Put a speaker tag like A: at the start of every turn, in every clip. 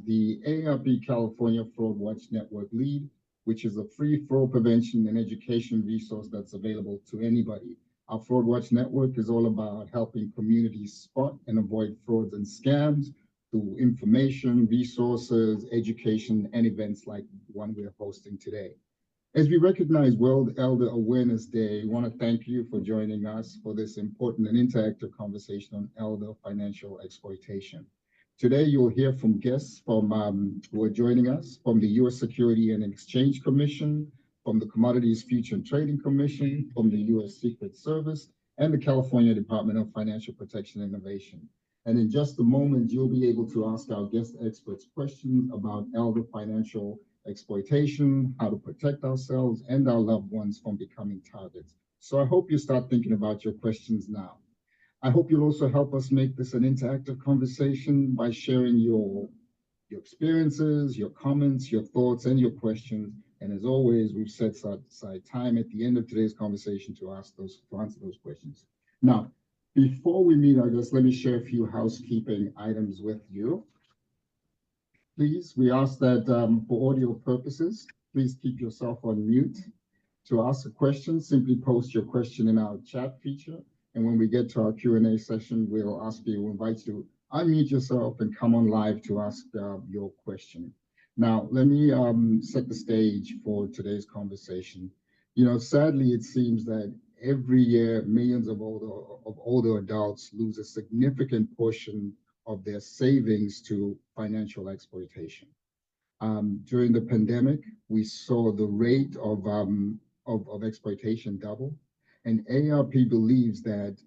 A: the AARP California Fraud Watch Network lead, which is a free fraud prevention and education resource that's available to anybody. Our Fraud Watch Network is all about helping communities spot and avoid frauds and scams through information, resources, education, and events like one we're hosting today. As we recognize World Elder Awareness Day, I want to thank you for joining us for this important and interactive conversation on elder financial exploitation. Today, you'll hear from guests who are joining us from the U.S. Security and Exchange Commission, from the Commodities Future and Trading Commission, from the U.S. Secret Service, and the California Department of Financial Protection and Innovation. And in just a moment, you'll be able to ask our guest experts questions about elder financial exploitation, how to protect ourselves and our loved ones from becoming targets. So I hope you start thinking about your questions now. I hope you'll also help us make this an interactive conversation by sharing your experiences, your comments, your thoughts, and your questions. And as always, we've set aside time at the end of today's conversation to answer those questions. Now, before we meet our guests, let me share a few housekeeping items with you. Please, we ask that for audio purposes, please keep yourself on mute. To ask a question, simply post your question in our chat feature. And when we get to our Q&A session, we'll invite you to unmute yourself and come on live to ask your question. Now, let me set the stage for today's conversation. You know, sadly, it seems that every year, millions of older adults lose a significant portion of their savings to financial exploitation. During the pandemic, we saw the rate of exploitation double, and AARP believes that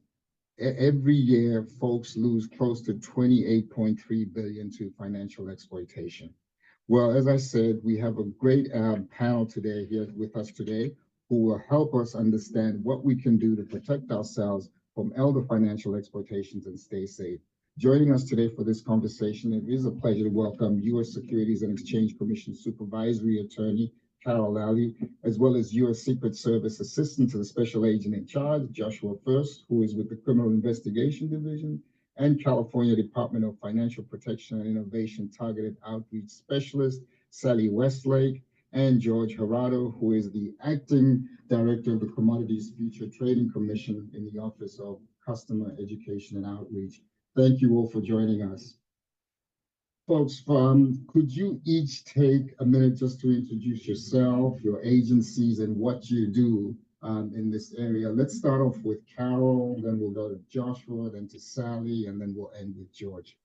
A: every year folks lose close to $28.3 billion to financial exploitation. Well, as I said, we have a great panel today here with us today who will help us understand what we can do to protect ourselves from elder financial exploitations and stay safe. Joining us today for this conversation, it is a pleasure to welcome U.S. Securities and Exchange Commission Supervisory Attorney Carol Lally, as well as U.S. Secret Service Assistant to the Special Agent in Charge, Joshua First, who is with the Criminal Investigation Division, and California Department of Financial Protection and Innovation Targeted Outreach Specialist, Sally Westlake, and George Gerardo, who is the Acting Director of the Commodities Future Trading Commission in the Office of Customer Education and Outreach. Thank you all for joining us. Folks, could you each take a minute just to introduce yourself, your agencies, and what you do in this area? Let's start off with Carol, then we'll go to Joshua, then to Sally, and then we'll end with George.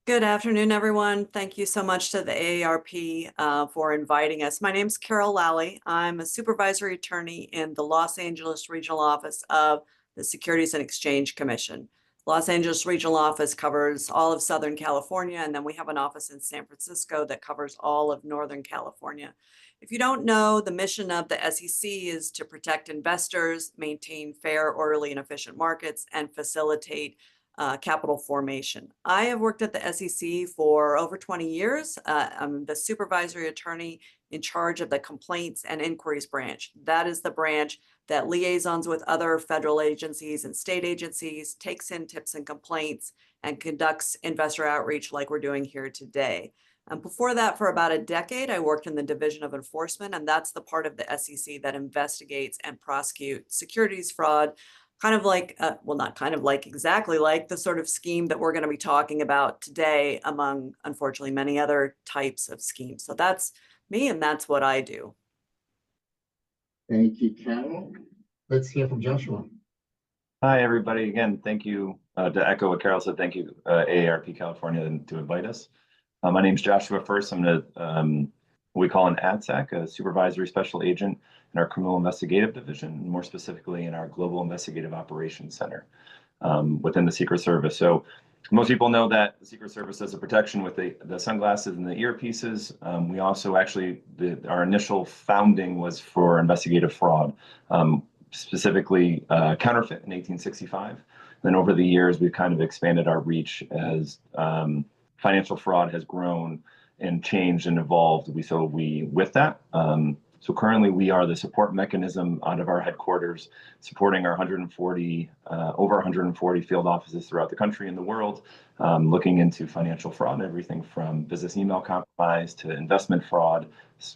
B: Good afternoon, everyone. Thank you so much to the AARP for inviting us. My name is Carol Lally. I'm a supervisory attorney in the Los Angeles Regional Office of the Securities and Exchange Commission. Los Angeles Regional Office covers all of Southern California, and then we have an office in San Francisco that covers all of Northern California. If you don't know, the mission of the SEC is to protect investors, maintain fair, orderly, and efficient markets, and facilitate capital formation. I have worked at the SEC for over 20 years. I'm the supervisory attorney in charge of the Complaints and Inquiries branch. That is the branch that liaisons with other federal agencies and state agencies, takes in tips and complaints, and conducts investor outreach like we're doing here today. And before that, for about a decade, I worked in the Division of Enforcement, and that's the part of the SEC that investigates and prosecutes securities fraud, kind of like, well, not kind of like, exactly like the sort of scheme that we're going to be talking about today, among, unfortunately, many other types of schemes. So that's me, and that's what I do.
A: Thank you, Carol. Let's hear from Joshua.
C: Hi, everybody. Again, thank you to echo what Carol said. Thank you, AARP California, to invite us. My name is Joshua First. I'm what we call an ADSAC, a supervisory special agent in our criminal investigative division, more specifically in our Global Investigative Operations Center within the Secret Service. So most people know that the Secret Service does a protection with the sunglasses and the earpieces. We also actually, our initial founding was for investigative fraud, specifically counterfeit in 1865. Then over the years, we've kind of expanded our reach as financial fraud has grown and changed and evolved. With that, So currently we are the support mechanism out of our headquarters, supporting our over 140 field offices throughout the country and the world, looking into financial fraud, everything from business email compromise to investment fraud.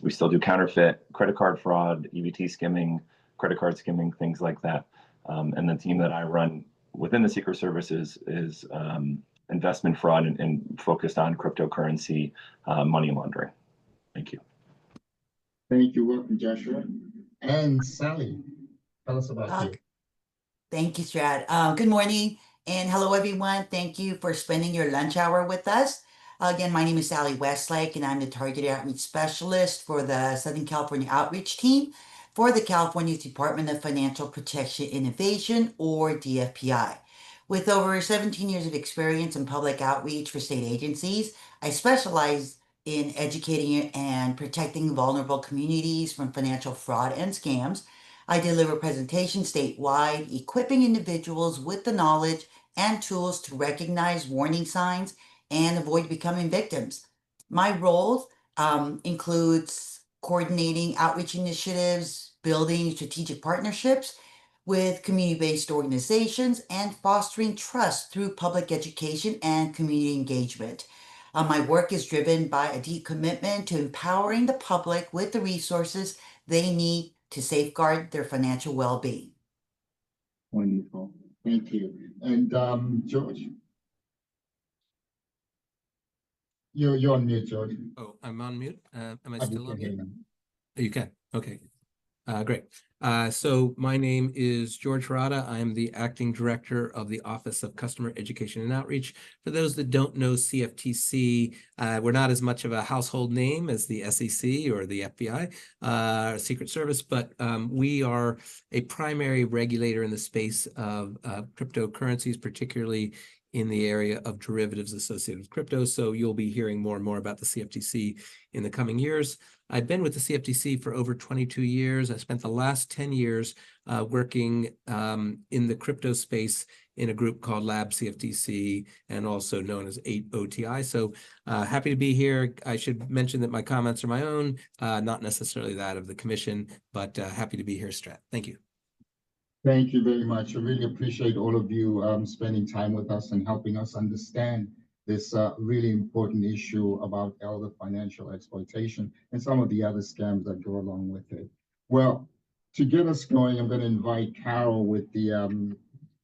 C: We still do counterfeit, credit card fraud, EBT skimming, credit card skimming, things like that. And the team that I run within the Secret Service is investment fraud and focused on cryptocurrency money laundering. Thank you.
A: Thank you. Welcome, Joshua. And Sally, tell us about you.
D: Thank you, Strat. Good morning and hello, everyone. Thank you for spending your lunch hour with us. Again, my name is Sally Westlake, and I'm the Targeted Outreach Specialist for the Southern California Outreach Team for the California Department of Financial Protection Innovation, or DFPI. With over 17 years of experience in public outreach for state agencies, I specialize in educating and protecting vulnerable communities from financial fraud and scams. I deliver presentations statewide, equipping individuals with the knowledge and tools to recognize warning signs and avoid becoming victims. My role includes coordinating outreach initiatives, building strategic partnerships with community-based organizations, and fostering trust through public education and community engagement. My work is driven by a deep commitment to empowering the public with the resources they need to safeguard their financial well-being.
A: Wonderful. Thank you. And George? You're on mute, George.
E: Oh, I'm on mute. Am I
A: You
E: still on
A: can hear
E: mute?
A: now.
E: You can. Okay. Great. So my name is George Harada. I am the Acting Director of the Office of Customer Education and Outreach. For those that don't know CFTC, we're not as much of a household name as the SEC or the FBI, Secret Service, but we are a primary regulator in the space of cryptocurrencies, particularly in the area of derivatives associated with crypto. So you'll be hearing more and more about the CFTC in the coming years. I've been with the CFTC for over 22 years. I spent the last 10 years working in the crypto space in a group called Lab CFTC, and also known as 8OTI. So happy to be here. I should mention that my comments are my own, not necessarily that of the commission, but happy to be here, Strat. Thank you.
A: Thank you very much. I really appreciate all of you spending time with us and helping us understand this really important issue about elder financial exploitation and some of the other scams that go along with it. Well, to get us going, I'm going to invite Carol with the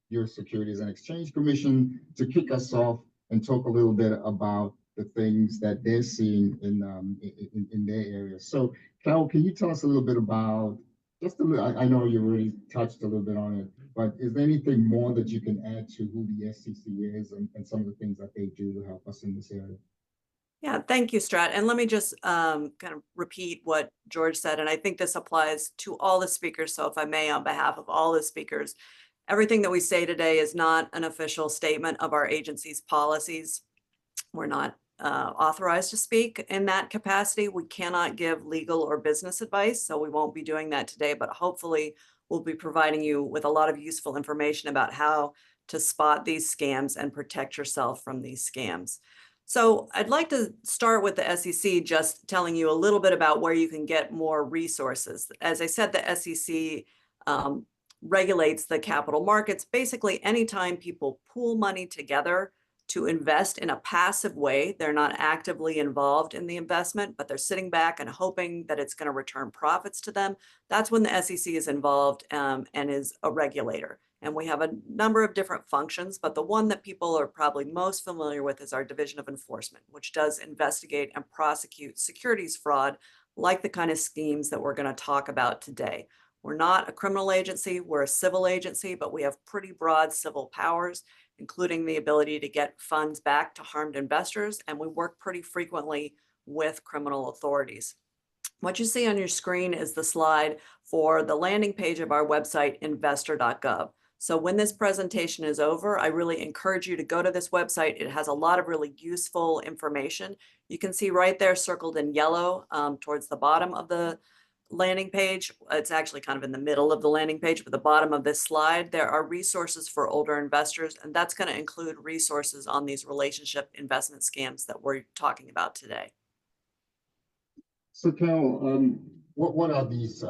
A: U.S. Securities and Exchange Commission to kick us off and talk a little bit about the things that they're seeing in their area. So, Carol, can you tell us a little bit about just a little? I know you already touched a little bit on it, but is there anything more that you can add to who the SEC is and some of the things that they do to help us in this area?
B: Yeah, thank you, Strat. And let me just kind of repeat what George said. And I think this applies to all the speakers. So if I may, on behalf of all the speakers, everything that we say today is not an official statement of our agency's policies. We're not authorized to speak in that capacity. We cannot give legal or business advice, so we won't be doing that today, but hopefully we'll be providing you with a lot of useful information about how to spot these scams and protect yourself from these scams. So I'd like to start with the SEC, just telling you a little bit about where you can get more resources. As I said, the SEC regulates the capital markets. Basically, anytime people pool money together to invest in a passive way, they're not actively involved in the investment, but they're sitting back and hoping that it's going to return profits to them. That's when the SEC is involved and is a regulator. And we have a number of different functions, but the one that people are probably most familiar with is our Division of Enforcement, which does investigate and prosecute securities fraud, like the kind of schemes that we're going to talk about today. We're not a criminal agency, we're a civil agency, but we have pretty broad civil powers, including the ability to get funds back to harmed investors, and we work pretty frequently with criminal authorities. What you see on your screen is the slide for the landing page of our website, investor.gov. So when this presentation is over, I really encourage you to go to this website. It has a lot of really useful information. You can see right there circled in yellow towards the bottom of the landing page. It's actually kind of in the middle of the landing page, but the bottom of this slide, there are resources for older investors, and that's going to include resources on these relationship investment scams that we're talking about today.
A: So Carol, what are these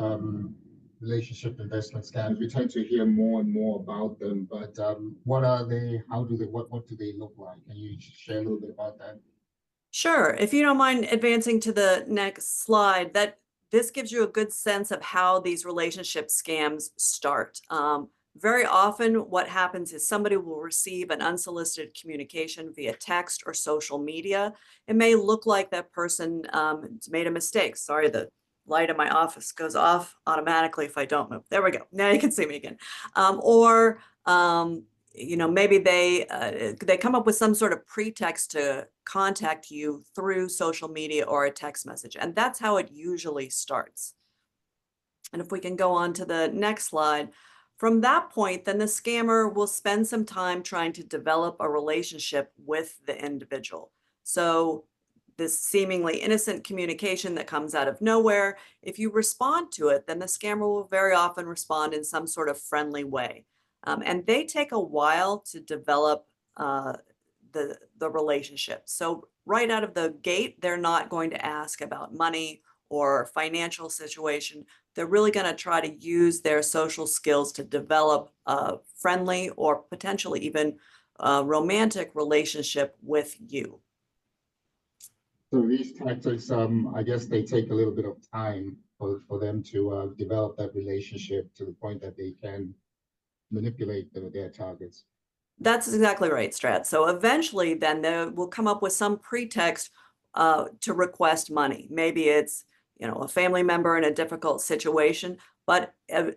A: relationship investment scams? We tend to hear more and more about them, but what are they? How do they? What do they look like? Can you share a little bit about that?
B: Sure. If you don't mind advancing to the next slide, this gives you a good sense of how these relationship scams start. Very often what happens is somebody will receive an unsolicited communication via text or social media. It may look like that person made a mistake. Sorry, the light in my office goes off automatically if I don't move. There we go. Now you can see me again. Or maybe they come up with some sort of pretext to contact you through social media or a text message, and that's how it usually starts. And if we can go on to the next slide, from that point, then the scammer will spend some time trying to develop a relationship with the individual. So this seemingly innocent communication that comes out of nowhere, if you respond to it, then the scammer will very often respond in some sort of friendly way. And they take a while to develop the relationship. So right out of the gate, they're not going to ask about money or financial situation. They're really going to try to use their social skills to develop a friendly or potentially even a romantic relationship with you.
A: So these tactics, I guess they take a little bit of time for them to develop that relationship to the point that they can manipulate their targets.
B: That's exactly right, Strat. So eventually then they will come up with some pretext to request money. Maybe it's, a family member in a difficult situation, but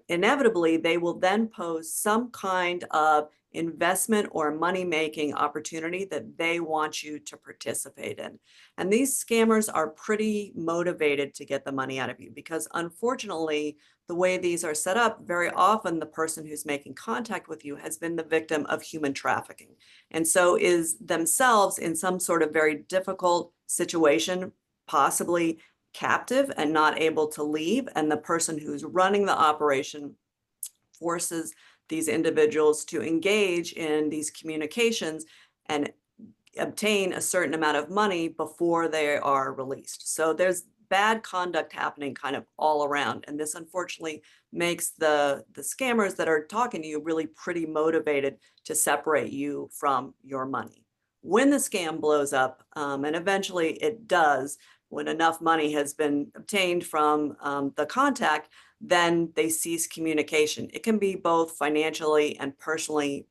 B: inevitably they will then pose some kind of investment or money-making opportunity that they want you to participate in. And these scammers are pretty motivated to get the money out of you because unfortunately, the way these are set up, very often the person who's making contact with you has been the victim of human trafficking. And so is themselves in some sort of very difficult situation, possibly captive and not able to leave. And the person who's running the operation forces these individuals to engage in these communications and obtain a certain amount of money before they are released. So there's bad conduct happening kind of all around. And this unfortunately makes the scammers that are talking to you really pretty motivated to separate you from your money. When the scam blows up, and eventually it does, when enough money has been obtained from the contact, then they cease communication. It can be both financially and personally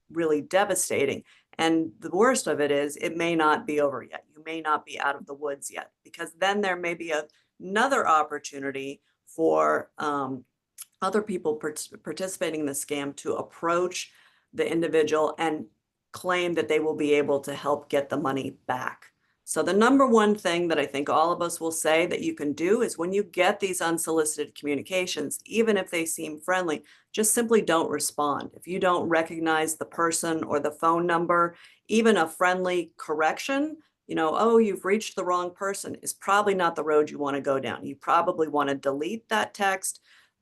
B: really devastating. And the worst of it is it may not be over yet. You may not be out of the woods yet, because then there may be another opportunity for other people participating in the scam to approach the individual and claim that they will be able to help get the money back. So the number one thing that I think all of us will say that you can do is when you get these unsolicited communications, even if they seem friendly, just simply don't respond. If you don't recognize the person or the phone number, even a friendly correction, oh, you've reached the wrong person is probably not the road you want to go down. You probably want to delete that text,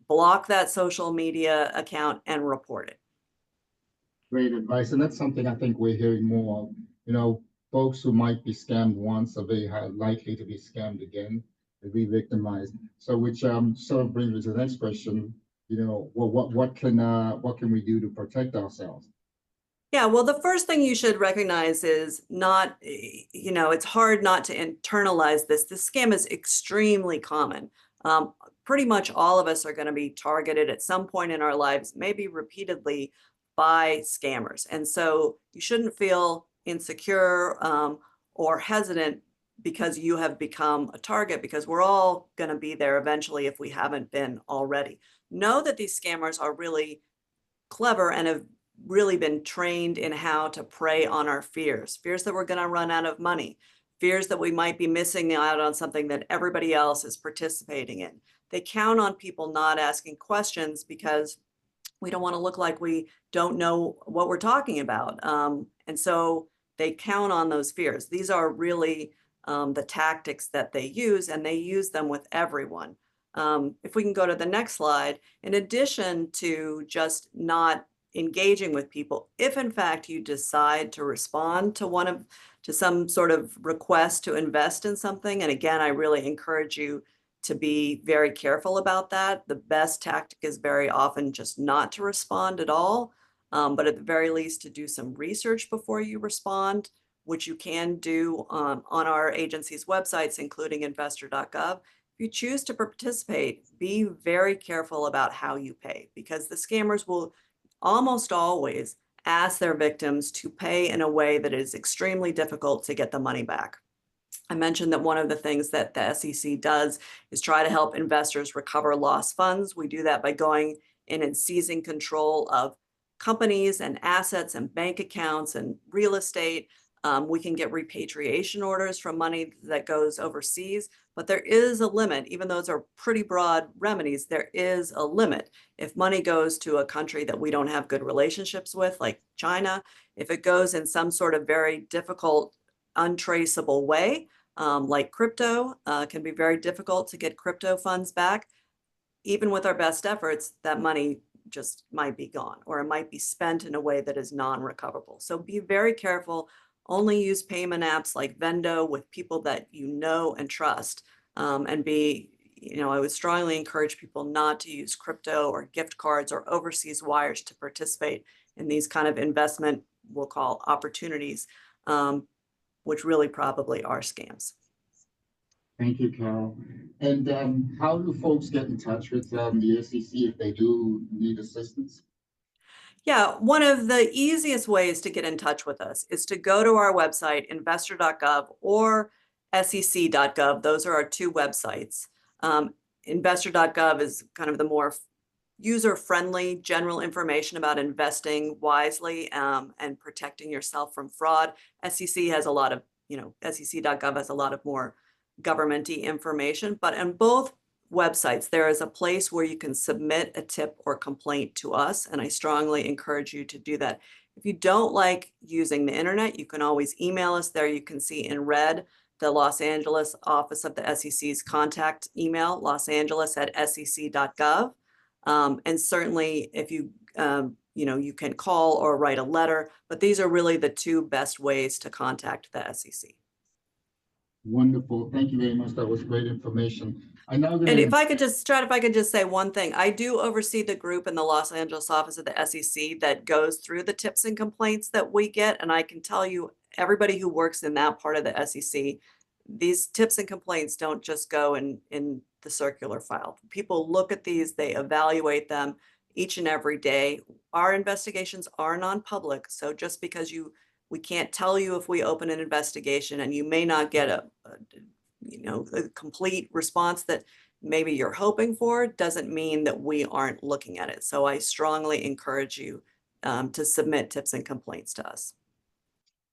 B: block that social media account, and report it.
A: Great advice, and that's something I think we're hearing more of. Folks who might be scammed once are very likely to be scammed again, to be victimized. So, which sort of brings me to the next question. What can we do to protect ourselves?
B: Yeah, well, the first thing you should recognize is not, it's hard not to internalize this. This scam is extremely common. Pretty much all of us are going to be targeted at some point in our lives, maybe repeatedly, by scammers. And so you shouldn't feel insecure or hesitant because you have become a target, because we're all going to be there eventually if we haven't been already. Know that these scammers are really clever and have really been trained in how to prey on our fears that we're going to run out of money, fears that we might be missing out on something that everybody else is participating in. They count on people not asking questions because we don't want to look like we don't know what we're talking about. And so they count on those fears. These are really the tactics that they use, and they use them with everyone. If we can go to the next slide, in addition to just not engaging with people, if in fact you decide to respond to some sort of request to invest in something, and again, I really encourage you to be very careful about that. The best tactic is very often just not to respond at all, but at the very least to do some research before you respond, which you can do on our agency's websites, including investor.gov. If you choose to participate, be very careful about how you pay, because the scammers will almost always ask their victims to pay in a way that is extremely difficult to get the money back. I mentioned that one of the things that the SEC does is try to help investors recover lost funds. We do that by going in and seizing control of companies and assets and bank accounts and real estate. We can get repatriation orders from money that goes overseas, but there is a limit. Even though those are pretty broad remedies, there is a limit. If money goes to a country that we don't have good relationships with, like China, if it goes in some sort of very difficult, untraceable way, like crypto, can be very difficult to get crypto funds back. Even with our best efforts, that money just might be gone, or it might be spent in a way that is non-recoverable. So be very careful. Only use payment apps like Vendo with people that you know and trust. And I would strongly encourage people not to use crypto or gift cards or overseas wires to participate in these kind of investment, we'll call opportunities, which really probably are scams.
A: Thank you, Carol. And how do folks get in touch with the SEC if they do need assistance?
B: Yeah, one of the easiest ways to get in touch with us is to go to our website, investor.gov or sec.gov. Those are our two websites. Investor.gov is kind of the more user-friendly general information about investing wisely and protecting yourself from fraud. SEC has a lot of, sec.gov has a lot of more government-y information, but in both websites, there is a place where you can submit a tip or complaint to us, and I strongly encourage you to do that. If you don't like using the internet, you can always email us there. You can see in red the Los Angeles office of the SEC's contact email, losangeles@sec.gov. And certainly if you, you can call or write a letter, but these are really the two best ways to contact the SEC.
A: Wonderful. Thank you very much. That was great information.
B: And if I could just say one thing, I do oversee the group in the Los Angeles office of the SEC that goes through the tips and complaints that we get. And I can tell you, everybody who works in that part of the SEC, these tips and complaints don't just go in the circular file. People look at these, they evaluate them each and every day. Our investigations are non-public. So just because we can't tell you if we open an investigation, and you may not get a complete response that maybe you're hoping for, doesn't mean that we aren't looking at it. So I strongly encourage you to submit tips and complaints to us.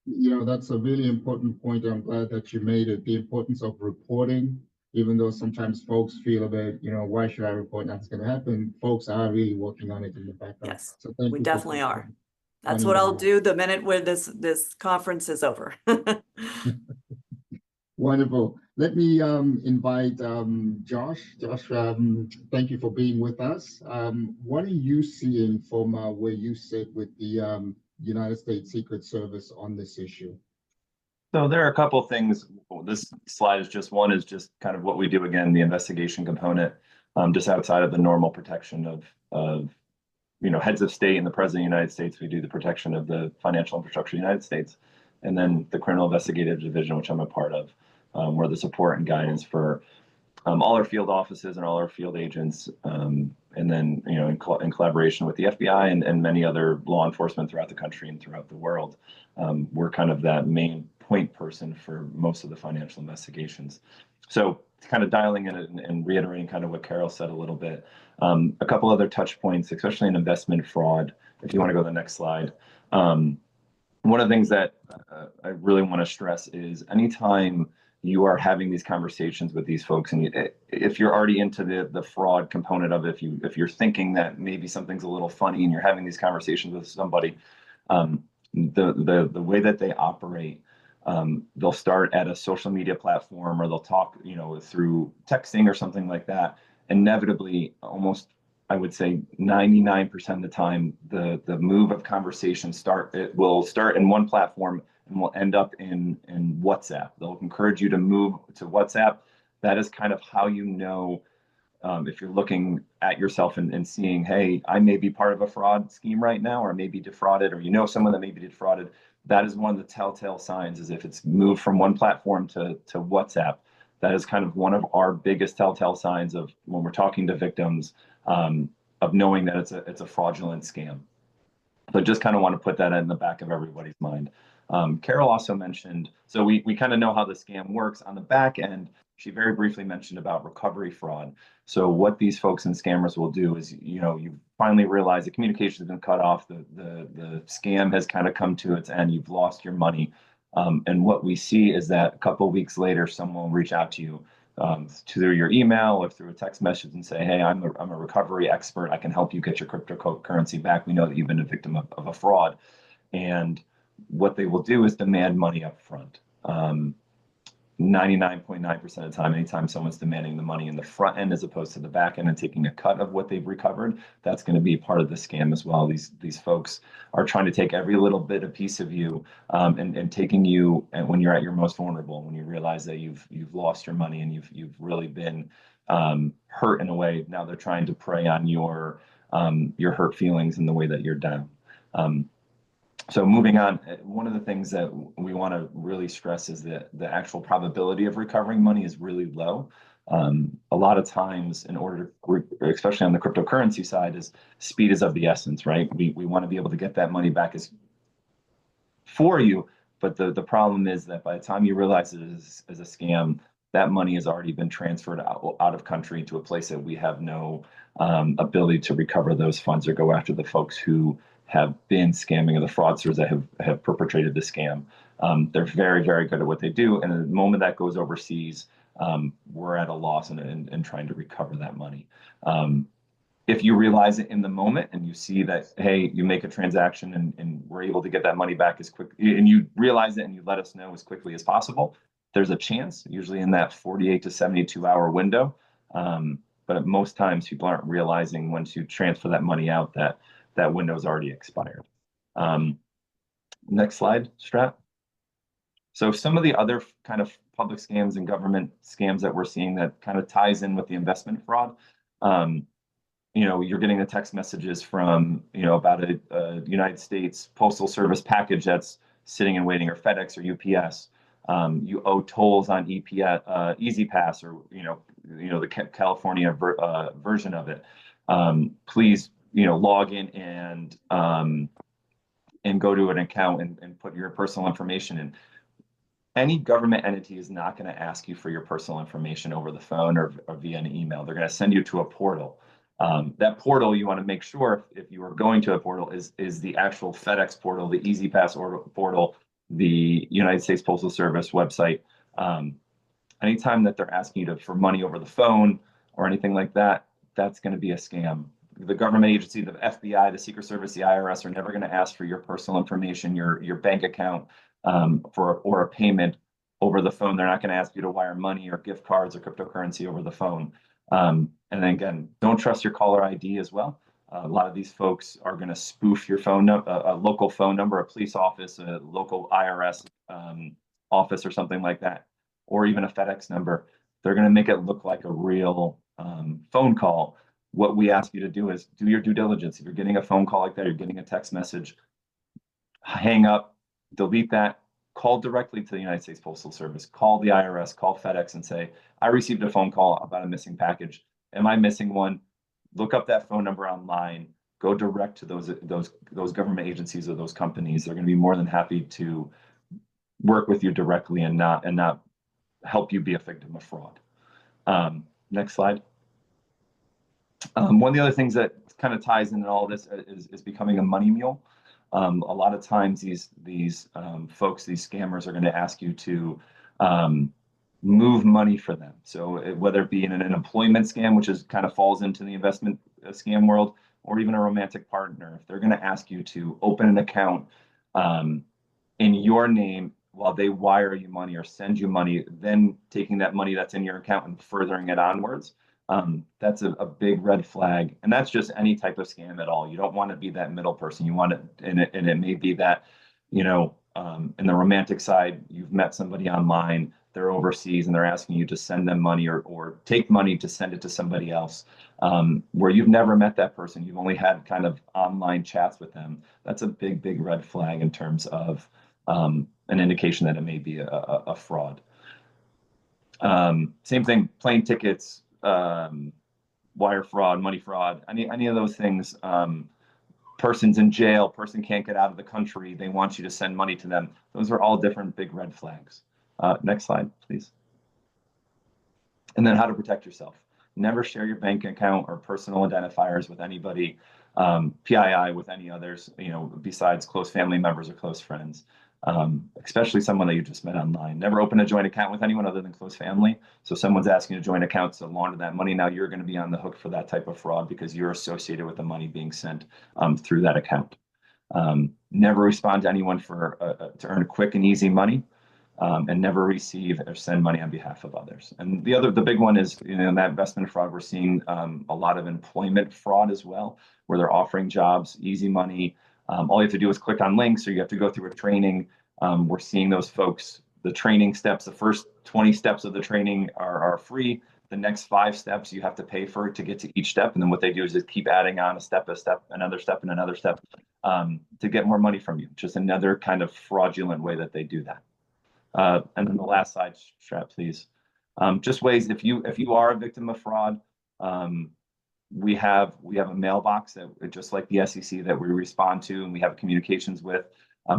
A: That's a really important point. I'm glad that you made it, the importance of reporting, even though sometimes folks feel a bit, why should I report? That's going to happen. Folks are really working on it in the background.
B: Yes,
A: so
B: we definitely are. That's what I'll do the minute where this conference is over.
A: Wonderful. Let me invite Josh. Josh, thank you for being with us. What are you seeing from where you sit with the United States Secret Service on this issue?
C: So there are a couple of things. This slide is just one, is just kind of what we do, again, the investigation component, just outside of the normal protection of heads of state and the president of the United States. We do the protection of the financial infrastructure of the United States, and then the criminal investigative division, which I'm a part of, where the support and guidance for all our field offices and all our field agents, and then in collaboration with the FBI and many other law enforcement throughout the country and throughout the world, we're kind of that main point person for most of the financial investigations. So kind of dialing in and reiterating kind of what Carol said a little bit. A couple other touch points, especially in investment fraud, if you want to go to the next slide. One of the things that I really want to stress is anytime you are having these conversations with these folks, and if you're already into the fraud component of it, if you're thinking that maybe something's a little funny and you're having these conversations with somebody, the way that they operate, they'll start at a social media platform, or they'll talk, through texting or something like that. Inevitably, almost, I would say 99% of the time, the move of conversation will start in one platform and will end up in WhatsApp. They'll encourage you to move to WhatsApp. That is kind of how you know if you're looking at yourself and seeing, hey, I may be part of a fraud scheme right now, or maybe defrauded, or you know someone that may be defrauded. That is one of the telltale signs, is if it's moved from one platform to WhatsApp. That is kind of one of our biggest telltale signs of when we're talking to victims, of knowing that it's a fraudulent scam. So just kind of want to put that in the back of everybody's mind. Carol also mentioned, so we kind of know how the scam works on the back end. She very briefly mentioned about recovery fraud. So what these folks and scammers will do is, you finally realize the communication has been cut off, the scam has kind of come to its end, you've lost your money. And what we see is that a couple of weeks later, someone will reach out to you through your email or through a text message and say, hey, I'm a recovery expert. I can help you get your cryptocurrency back. We know that you've been a victim of a fraud. And what they will do is demand money up front. 99.9% of the time, anytime someone's demanding the money in the front end as opposed to the back end and taking a cut of what they've recovered, that's going to be part of the scam as well. These folks are trying to take every little bit of piece of you and taking you when you're at your most vulnerable, when you realize that you've lost your money and you've really been hurt in a way. Now they're trying to prey on your hurt feelings and the way that you're down. So moving on, one of the things that we want to really stress is that the actual probability of recovering money is really low. A lot of times, in order to, especially on the cryptocurrency side, is speed is of the essence, right? We want to be able to get that money back for you, but the problem is that by the time you realize it is a scam, that money has already been transferred out of country to a place that we have no ability to recover those funds or go after the folks who have been scamming, or the fraudsters that have perpetrated the scam. They're very, very good at what they do. And the moment that goes overseas, we're at a loss in trying to recover that money. If you realize it in the moment and you see that, hey, you make a transaction and we're able to get that money back as quick, and you realize it and you let us know as quickly as possible, there's a chance, usually in that 48 to 72 hour window. But at most times people aren't realizing once you transfer that money out that window's already expired. Next slide, Strat. So some of the other kind of public scams and government scams that we're seeing that kind of ties in with the investment fraud. You're getting the text messages from, about a United States Postal Service package that's sitting and waiting, or FedEx or UPS. You owe tolls on Easy Pass, or the California version of it. Please log in and go to an account and put your personal information in. Any government entity is not going to ask you for your personal information over the phone or via an email. They're going to send you to a portal. That portal, you want to make sure, if you are going to a portal, is the actual FedEx portal, the Easy Pass portal, the United States Postal Service website. Anytime that they're asking you for money over the phone or anything like that, that's going to be a scam. The government agency, the FBI, the Secret Service, the IRS are never going to ask for your personal information, your bank account, or a payment over the phone. They're not going to ask you to wire money or gift cards or cryptocurrency over the phone. And then again, don't trust your caller ID as well. A lot of these folks are going to spoof your phone number, a local phone number, a police office, a local IRS office, or something like that, or even a FedEx number. They're going to make it look like a real phone call. What we ask you to do is do your due diligence. If you're getting a phone call like that, you're getting a text message, hang up, delete that, call directly to the United States Postal Service, call the IRS, call FedEx and say, I received a phone call about a missing package. Am I missing one? Look up that phone number online, go direct to those government agencies or those companies. They're going to be more than happy to work with you directly and not help you be a victim of fraud. Next slide. One of the other things that kind of ties into all this is becoming a money mule. A lot of times these folks, these scammers, are going to ask you to move money for them. So whether it be in an employment scam, which kind of falls into the investment scam world, or even a romantic partner, if they're going to ask you to open an account in your name while they wire you money or send you money, then taking that money that's in your account and furthering it onwards, that's a big red flag. And that's just any type of scam at all. You don't want to be that middle person. You want it, and it may be that, in the romantic side, you've met somebody online, they're overseas and they're asking you to send them money or take money to send it to somebody else, where you've never met that person, you've only had kind of online chats with them. That's a big, big red flag in terms of an indication that it may be a fraud. Same thing, plane tickets, wire fraud, money fraud, any of those things. Person's in jail, person can't get out of the country, they want you to send money to them. Those are all different big red flags. Next slide, please. And then how to protect yourself. Never share your bank account or personal identifiers with anybody, PII with any others, besides close family members or close friends. Especially someone that you just met online. Never open a joint account with anyone other than close family. So someone's asking you to join accounts to launder that money. Now you're going to be on the hook for that type of fraud because you're associated with the money being sent through that account. Never respond to anyone to earn quick and easy money, and never receive or send money on behalf of others. And the big one is, in that investment fraud, we're seeing a lot of employment fraud as well, where they're offering jobs, easy money. All you have to do is click on links, or you have to go through a training. We're seeing those folks, the training steps, the first 20 steps of the training are free. The next 5 steps you have to pay for to get to each step. And then what they do is just keep adding on a step, another step, and another step to get more money from you. Just another kind of fraudulent way that they do that. And then the last slide, Strat, please. Just ways, if you are a victim of fraud, we have a mailbox that, just like the SEC, that we respond to and we have communications with.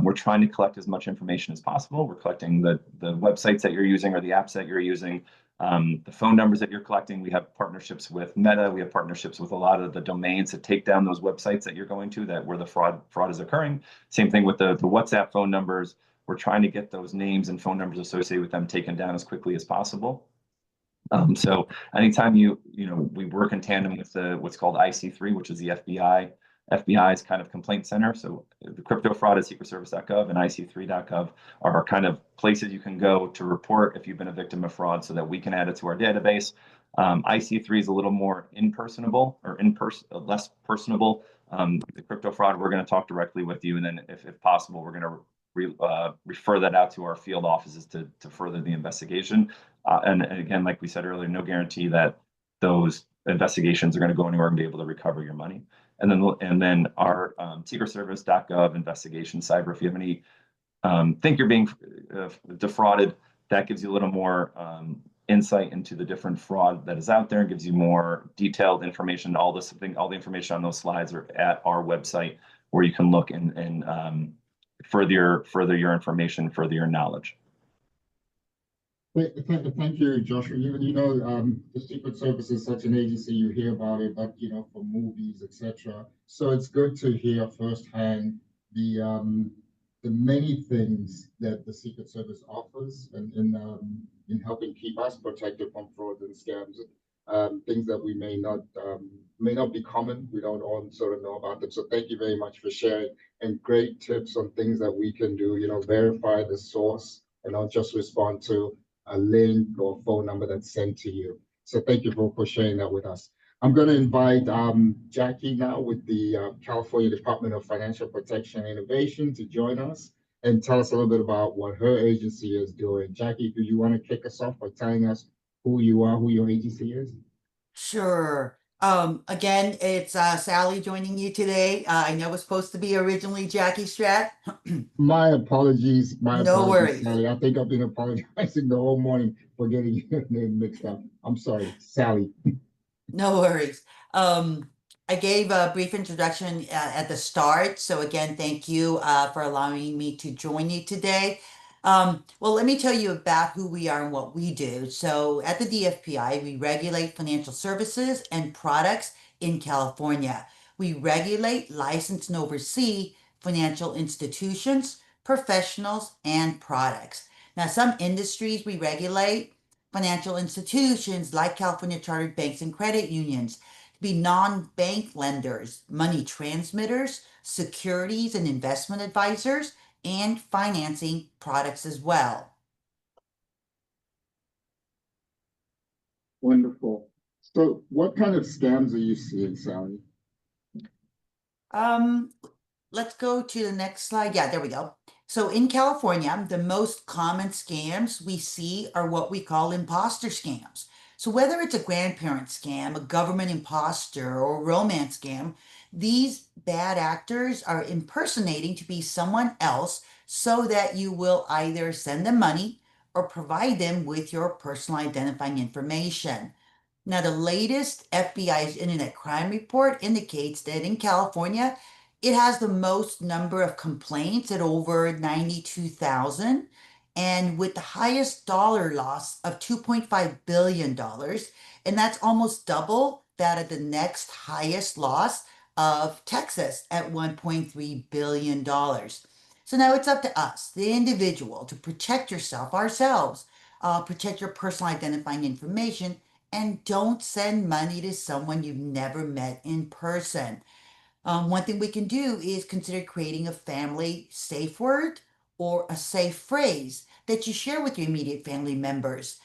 C: We're trying to collect as much information as possible. We're collecting the websites that you're using or the apps that you're using, the phone numbers that you're collecting. We have partnerships with Meta. We have partnerships with a lot of the domains to take down those websites that you're going to, where the fraud is occurring. Same thing with the WhatsApp phone numbers. We're trying to get those names and phone numbers associated with them taken down as quickly as possible. So anytime we work in tandem with what's called IC3, which is the FBI's kind of complaint center. So the crypto fraud at secretservice.gov and IC3.gov are kind of places you can go to report if you've been a victim of fraud, so that we can add it to our database. IC3 is a little more less personable. The crypto fraud, we're going to talk directly with you, and then if possible, we're going to refer that out to our field offices to further the investigation. And again, like we said earlier, no guarantee that those investigations are going to go anywhere and be able to recover your money. And then our secretservice.gov investigation cyber, if you have any think you're being defrauded, that gives you a little more insight into the different fraud that is out there, and gives you more detailed information. All the information on those slides are at our website, where you can look and further your information, further your knowledge.
A: Thank you, Joshua. The Secret Service is such an agency, you hear about it, but from movies, etc. So it's good to hear firsthand the many things that the Secret Service offers in helping keep us protected from fraud and scams. Things that we may not be common. We don't all sort of know about them. So thank you very much for sharing, and great tips on things that we can do. Verify the source and not just respond to a link or phone number that's sent to you. So thank you for sharing that with us. I'm going to invite Jackie now with the California Department of Financial Protection and Innovation to join us and tell us a little bit about what her agency is doing. Jackie, do you want to kick us off by telling us who you are, who your agency is?
D: Sure. Again, it's Sally joining you today. I know it was supposed to be originally Jackie Strat.
A: My apologies.
D: No worries.
A: Sally. I think I've been apologizing the whole morning for getting your name mixed up. I'm sorry, Sally.
D: No worries. I gave a brief introduction at the start. So again, thank you for allowing me to join you today. Well, let me tell you about who we are and what we do. So at the DFPI, we regulate financial services and products in California. We regulate, license, and oversee financial institutions, professionals, and products. Now, some industries we regulate: financial institutions like California chartered banks and credit unions, be non-bank lenders, money transmitters, securities and investment advisors, and financing products as well.
A: Wonderful. So what kind of scams are you seeing, Sally?
D: Let's go to the next slide. Yeah, there we go. So in California, the most common scams we see are what we call imposter scams. So whether it's a grandparent scam, a government imposter, or a romance scam, these bad actors are impersonating to be someone else so that you will either send them money or provide them with your personal identifying information. Now, the latest FBI's Internet Crime Report indicates that in California, it has the most number of complaints at over 92,000, and with the highest dollar loss of $2.5 billion, and that's almost double that of the next highest loss of Texas at $1.3 billion. So now it's up to us, the individual, to protect yourself, ourselves, protect your personal identifying information, and don't send money to someone you've never met in person. One thing we can do is consider creating a family safe word or a safe phrase that you share with your immediate family members.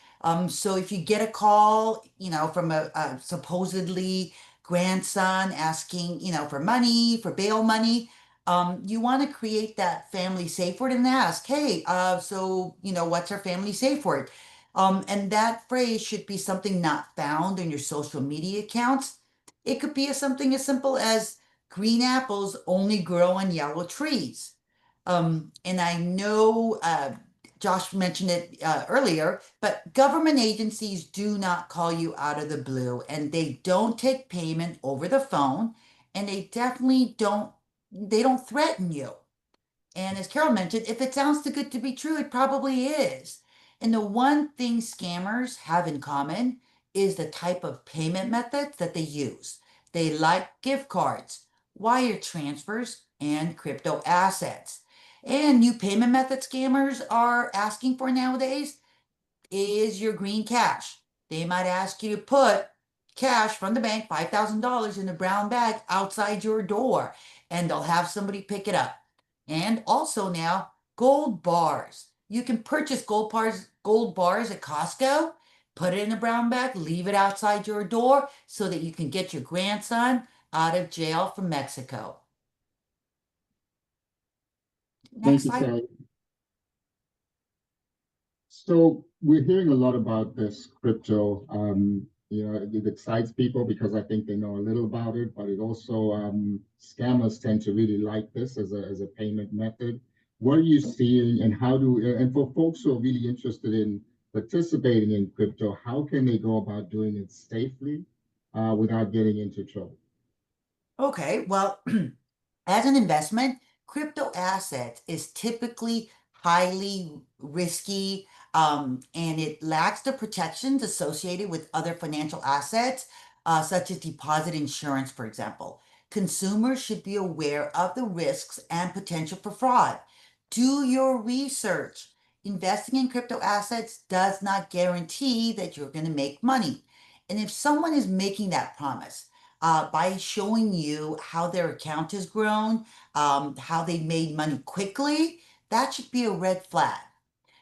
D: So if you get a call, from a supposedly grandson asking, for money, for bail money, you want to create that family safe word and ask, hey, what's our family safe word? And that phrase should be something not found in your social media accounts. It could be something as simple as green apples only grow on yellow trees. And I know Josh mentioned it earlier, but government agencies do not call you out of the blue, and they don't take payment over the phone, and they definitely don't threaten you. And as Carol mentioned, if it sounds too good to be true, it probably is. And the one thing scammers have in common is the type of payment methods that they use. They like gift cards, wire transfers, and crypto assets. And new payment method scammers are asking for nowadays is your green cash. They might ask you to put cash from the bank, $5,000 in a brown bag outside your door, and they'll have somebody pick it up. And also now, gold bars. You can purchase gold bars at Costco, put it in a brown bag, leave it outside your door so that you can get your grandson out of jail from Mexico.
A: Thank
D: Next
A: you,
D: slide.
A: Sally. So we're hearing a lot about this crypto. It excites people because I think they know a little about it, but it also scammers tend to really like this as a payment method. What are you seeing, and and for folks who are really interested in participating in crypto, how can they go about doing it safely without getting into trouble?
D: Okay, well, as an investment, crypto assets is typically highly risky, and it lacks the protections associated with other financial assets, such as deposit insurance, for example. Consumers should be aware of the risks and potential for fraud. Do your research. Investing in crypto assets does not guarantee that you're going to make money. And if someone is making that promise, by showing you how their account has grown, how they made money quickly, that should be a red flag.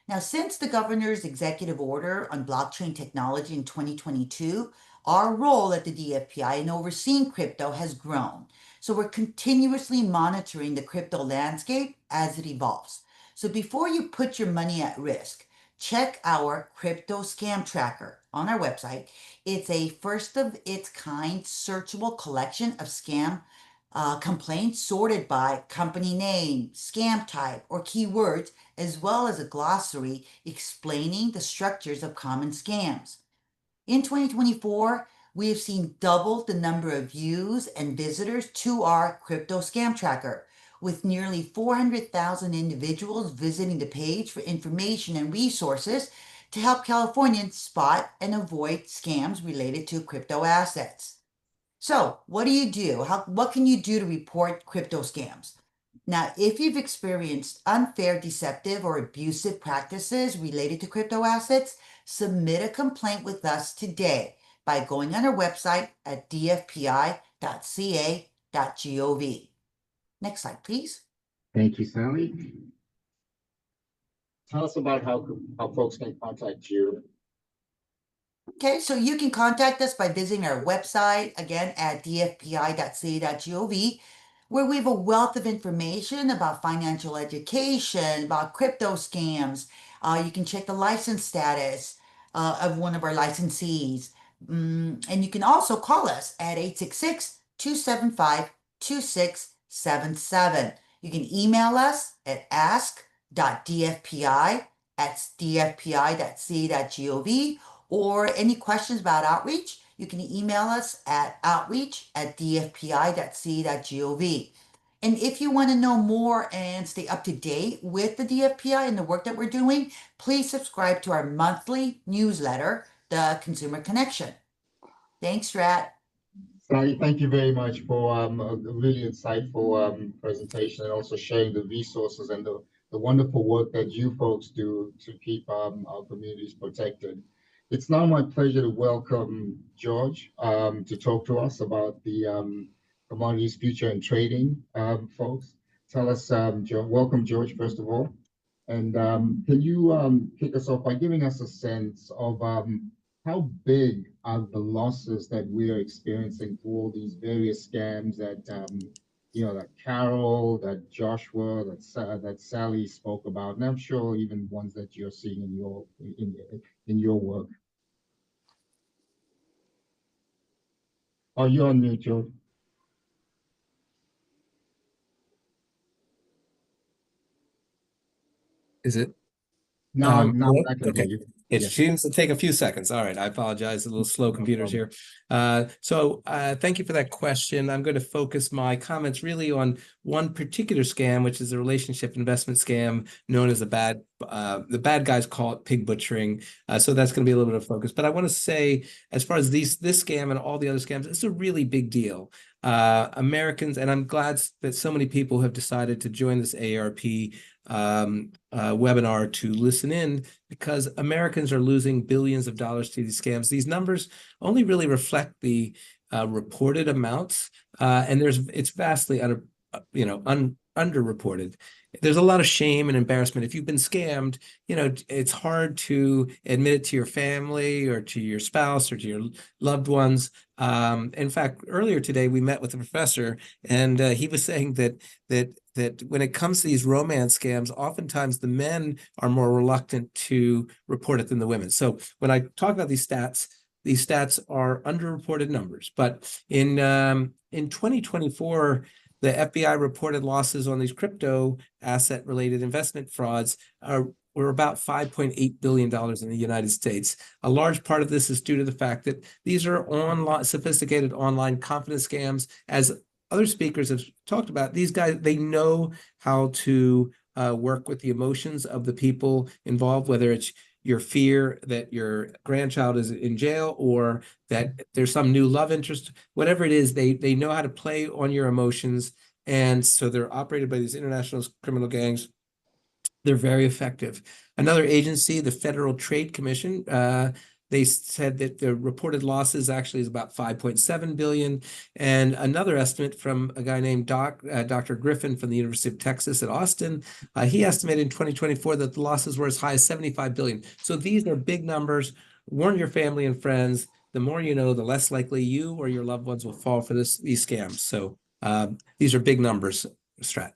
D: Now, since the governor's executive order on blockchain technology in 2022, our role at the DFPI in overseeing crypto has grown. So we're continuously monitoring the crypto landscape as it evolves. So before you put your money at risk, check our crypto scam tracker on our website. It's a first of its kind searchable collection of scam complaints sorted by company name, scam type, or keywords, as well as a glossary explaining the structures of common scams. In 2024, we have seen double the number of views and visitors to our crypto scam tracker, with nearly 400,000 individuals visiting the page for information and resources to help Californians spot and avoid scams related to crypto assets. So, what do you do? What can you do to report crypto scams? Now, if you've experienced unfair, deceptive, or abusive practices related to crypto assets, submit a complaint with us today by going on our website at dfpi.ca.gov. Next slide, please.
A: Thank you, Sally. Tell us about how folks can contact you.
D: Okay, so you can contact us by visiting our website, again, at dfpi.ca.gov. where we have a wealth of information about financial education, about crypto scams. You can check the license status of one of our licensees. And you can also call us at 866-275-2677. You can email us at ask.dfpi@dfpi.ca.gov, or any questions about outreach, you can email us at outreach@dfpi.ca.gov. And if you want to know more and stay up to date with the DFPI and the work that we're doing, please subscribe to our monthly newsletter, The Consumer Connection. Thanks, Rat.
A: Sally, thank you very much for a really insightful presentation, and also sharing the resources and the wonderful work that you folks do to keep our communities protected. It's now my pleasure to welcome George to talk to us about the Commodities Future and Trading folks. Tell us, welcome George, first of all. And can you kick us off by giving us a sense of how big are the losses that we are experiencing for all these various scams that that Carol, that Joshua, that Sally spoke about, and I'm sure even ones that you're seeing in your work. Oh, you're on mute, George.
E: Is it?
A: Now
E: Hello?
A: I can
E: Okay.
A: hear you.
E: It
A: Yes.
E: seems to take a few seconds. All right. I apologize. A little slow computers here. Thank you for that question. I'm going to focus my comments really on one particular scam, which is a relationship investment scam known as the bad guys call it pig butchering. So that's going to be a little bit of focus. But I want to say, as far as this scam and all the other scams, it's a really big deal. Americans, and I'm glad that so many people have decided to join this AARP webinar to listen in, because Americans are losing billions of dollars to these scams. These numbers only really reflect the reported amounts, and it's vastly underreported. There's a lot of shame and embarrassment. If you've been scammed, it's hard to admit it to your family or to your spouse or to your loved ones. In fact, earlier today, we met with a professor, and he was saying that when it comes to these romance scams, oftentimes the men are more reluctant to report it than the women. So when I talk about these stats are underreported numbers. But in 2024, the FBI reported losses on these crypto asset related investment frauds were about $5.8 billion in the United States. A large part of this is due to the fact that these are sophisticated online confidence scams. As other speakers have talked about, these guys, they know how to work with the emotions of the people involved, whether it's your fear that your grandchild is in jail or that there's some new love interest, whatever it is, they know how to play on your emotions. And so they're operated by these international criminal gangs. They're very effective. Another agency, the Federal Trade Commission, they said that the reported losses actually is about 5.7 billion. And another estimate from a guy named Dr. Griffin from the University of Texas at Austin, he estimated in 2024 that the losses were as high as 75 billion. So these are big numbers. Warn your family and friends. The more you know, the less likely you or your loved ones will fall for these scams. So these are big numbers, Strat.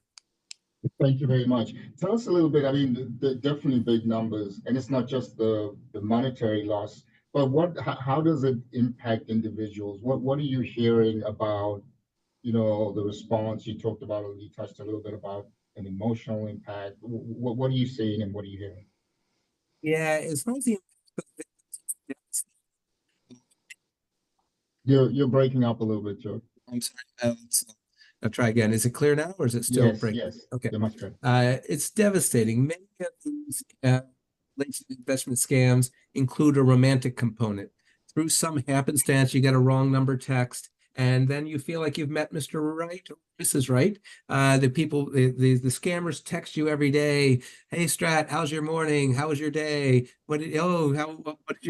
A: Thank you very much. Tell us a little bit. I mean, the definitely big numbers, and it's not just the monetary loss, but how does it impact individuals? What are you hearing about, the response? You talked about, you touched a little bit about an emotional impact. What are you seeing and what are you hearing?
E: Yeah, as far as the
A: You're breaking up a little bit, Joe.
E: I'm sorry. I'll try again. Is it clear now, or is it still breaking?
A: Yes.
E: Okay.
A: You're much better.
E: It's devastating. Many of these investment scams include a romantic component. Through some happenstance, you get a wrong number text, and then you feel like you've met Mr. Right or Mrs. Right. The scammers text you every day. Hey, Strat, how's your morning? How was your day? What did you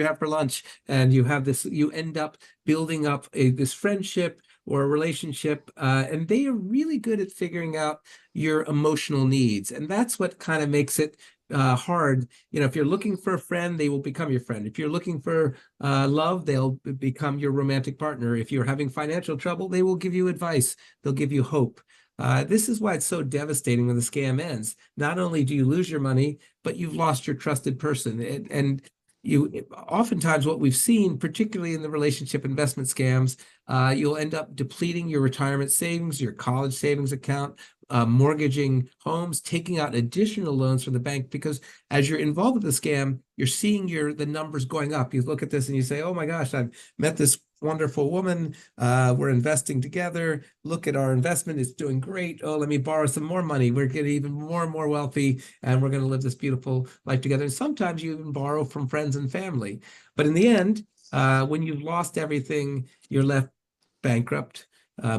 E: have for lunch? And you have this. You end up building up this friendship or a relationship, and they are really good at figuring out your emotional needs, and that's what kind of makes it hard. If you're looking for a friend, they will become your friend. If you're looking for love, they'll become your romantic partner. If you're having financial trouble, they will give you advice. They'll give you hope. This is why it's so devastating when the scam ends. Not only do you lose your money, but you've lost your trusted person. And you oftentimes what we've seen, particularly in the relationship investment scams, you'll end up depleting your retirement savings, your college savings account, mortgaging homes, taking out additional loans from the bank, because as you're involved with the scam, you're seeing the numbers going up. You look at this and you say, oh my gosh, I've met this wonderful woman. We're investing together. Look at our investment. It's doing great. Oh, let me borrow some more money. We're getting even more and more wealthy, and we're going to live this beautiful life together. And sometimes you even borrow from friends and family. But in the end, when you've lost everything, you're left bankrupt,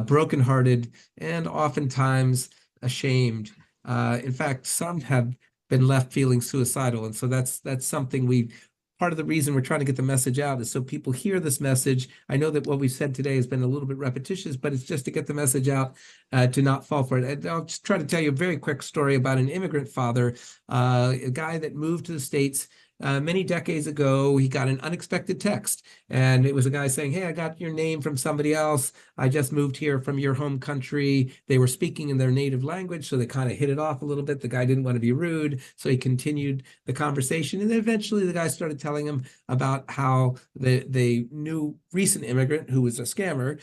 E: brokenhearted, and oftentimes ashamed. In fact, some have been left feeling suicidal. And so that's something part of the reason we're trying to get the message out is so people hear this message. I know that what we've said today has been a little bit repetitious, but it's just to get the message out, to not fall for it. And I'll just try to tell you a very quick story about an immigrant father, a guy that moved to the States many decades ago. He got an unexpected text, and it was a guy saying, hey, I got your name from somebody else. I just moved here from your home country. They were speaking in their native language, so they kind of hit it off a little bit. The guy didn't want to be rude, so he continued the conversation. And then eventually the guy started telling him about how the new recent immigrant, who was a scammer,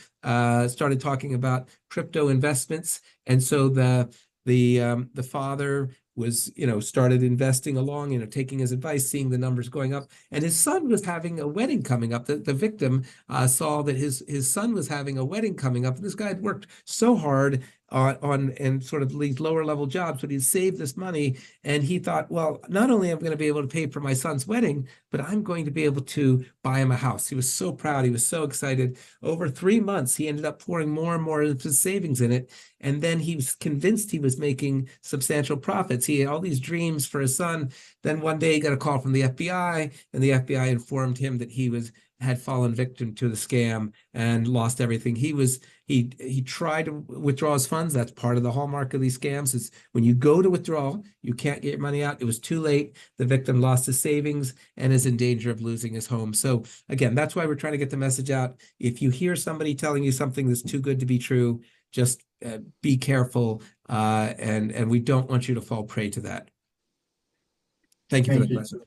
E: started talking about crypto investments. And so the father was, started investing along, taking his advice, seeing the numbers going up. And his son was having a wedding coming up. The victim saw that his son was having a wedding coming up. And this guy had worked so hard on and sort of these lower level jobs, but he'd saved this money. And he thought, well, not only am I going to be able to pay for my son's wedding, but I'm going to be able to buy him a house. He was so proud. He was so excited. Over 3 months, he ended up pouring more and more of his savings in it. And then he was convinced he was making substantial profits. He had all these dreams for his son. Then one day he got a call from the FBI, and the FBI informed him that he had fallen victim to the scam and lost everything. He tried to withdraw his funds. That's part of the hallmark of these scams, is when you go to withdraw, you can't get your money out. It was too late. The victim lost his savings and is in danger of losing his home. So again, that's why we're trying to get the message out. If you hear somebody telling you something that's too good to be true, just be careful, and we don't want you to fall prey to that. Thank you for the question.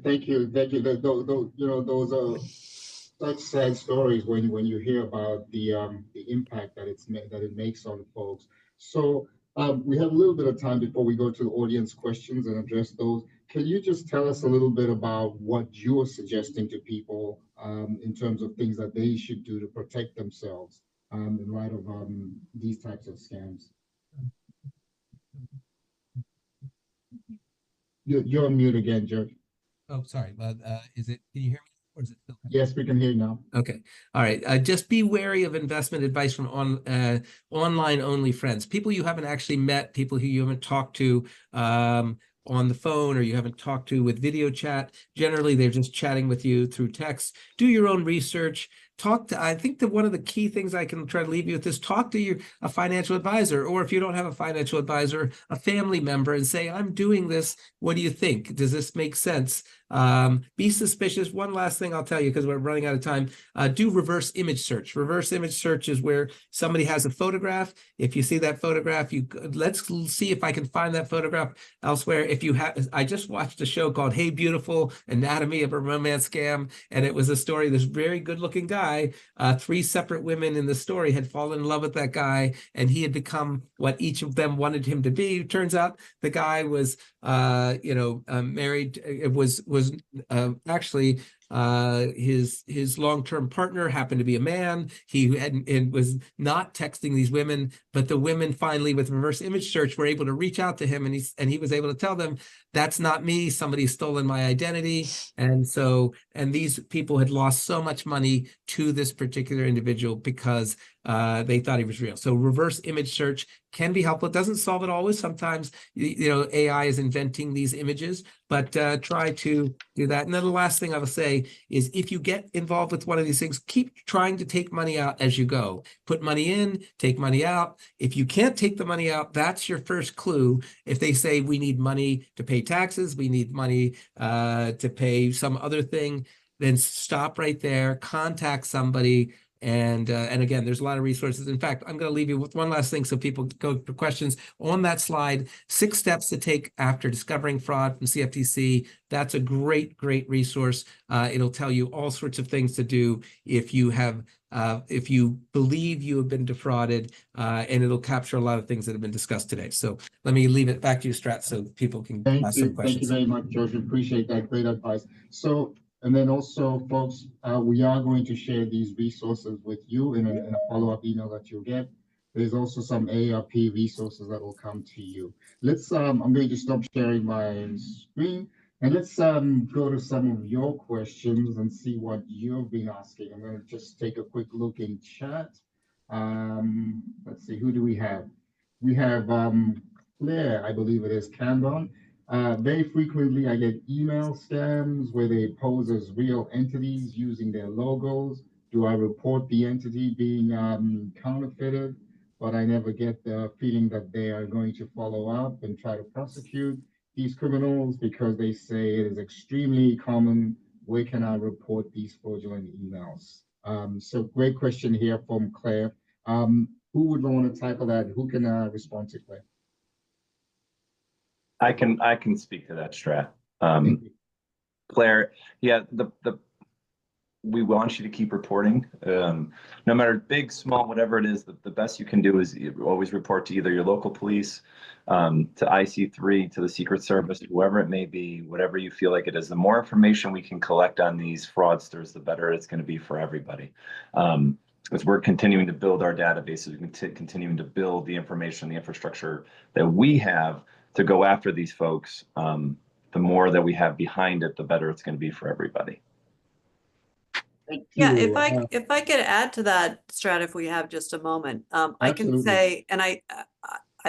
A: Thank you. Those are such sad stories when you hear about the impact that it makes on folks. So we have a little bit of time before we go to the audience questions and address those. Can you just tell us a little bit about what you're suggesting to people in terms of things that they should do to protect themselves in light of these types of scams? You're on mute again, George.
E: Oh, sorry. Can you hear me? Or is it still?
A: Yes, we can hear you now.
E: Okay. All right. Just be wary of investment advice from online only friends, people you haven't actually met, people who you haven't talked to on the phone, or you haven't talked to with video chat. Generally, they're just chatting with you through text. Do your own research. I think that one of the key things I can try to leave you with is talk to a financial advisor, or if you don't have a financial advisor, a family member, and say, I'm doing this. What do you think? Does this make sense? Be suspicious. One last thing I'll tell you, because we're running out of time, do reverse image search. Reverse image search is where somebody has a photograph. If you see that photograph, let's see if I can find that photograph elsewhere. I just watched a show called Hey Beautiful, Anatomy of a Romance Scam, and it was a story of this very good looking guy. 3 separate women in the story had fallen in love with that guy, and he had become what each of them wanted him to be. It turns out the guy was married. It was actually his long-term partner happened to be a man. He was not texting these women, but the women finally, with reverse image search, were able to reach out to him, and he was able to tell them, that's not me. Somebody's stolen my identity. And these people had lost so much money to this particular individual because they thought he was real. So reverse image search can be helpful. It doesn't solve it always. Sometimes, AI is inventing these images, but try to do that. And then the last thing I will say is, if you get involved with one of these things, keep trying to take money out as you go. Put money in, take money out. If you can't take the money out, that's your first clue. If they say, we need money to pay taxes, we need money to pay some other thing, then stop right there, contact somebody, And again, there's a lot of resources. In fact, I'm going to leave you with one last thing so people go for questions. On that slide, 6 steps to take after discovering fraud from CFTC. That's a great resource. It'll tell you all sorts of things to do if you have if you believe you have been defrauded, and it'll capture a lot of things that have been discussed today. So let me leave it back to you, Strat, so people can ask some questions.
A: Thank you very much, George. Appreciate that. Great advice. So, and then also, folks, we are going to share these resources with you in a follow-up email that you'll get. There's also some AARP resources that will come to you. Let's, I'm going to stop sharing my screen. And let's go to some of your questions and see what you've been asking. I'm going to just take a quick look in chat. Let's see, who do we have? We have Claire, I believe it is, Cambon. Very frequently I get email scams where they pose as real entities using their logos. Do I report the entity being counterfeited? But I never get the feeling that they are going to follow up and try to prosecute these criminals because they say it is extremely common. Where can I report these fraudulent emails? So great question here from Claire. Who would want to tackle that? Who can respond to Claire?
C: I can speak to that, Strat. Claire, yeah, we want you to keep reporting. No matter big, small, whatever it is, the best you can do is always report to either your local police, to IC3, to the Secret Service, whoever it may be, whatever you feel like it is. The more information we can collect on these fraudsters, the better it's going to be for everybody. As we're continuing to build our databases, we're continuing to build the information, the infrastructure that we have to go after these folks. The more that we have behind it, the better it's going to be for everybody.
B: Yeah, if I could add to that, Strat, if we have just a moment, I can say, and I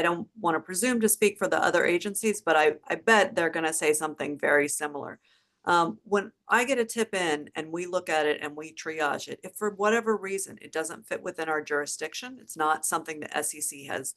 B: don't want to presume to speak for the other agencies, but I bet they're going to say something very similar. When I get a tip in and we look at it and we triage it, if for whatever reason it doesn't fit within our jurisdiction, it's not something the SEC has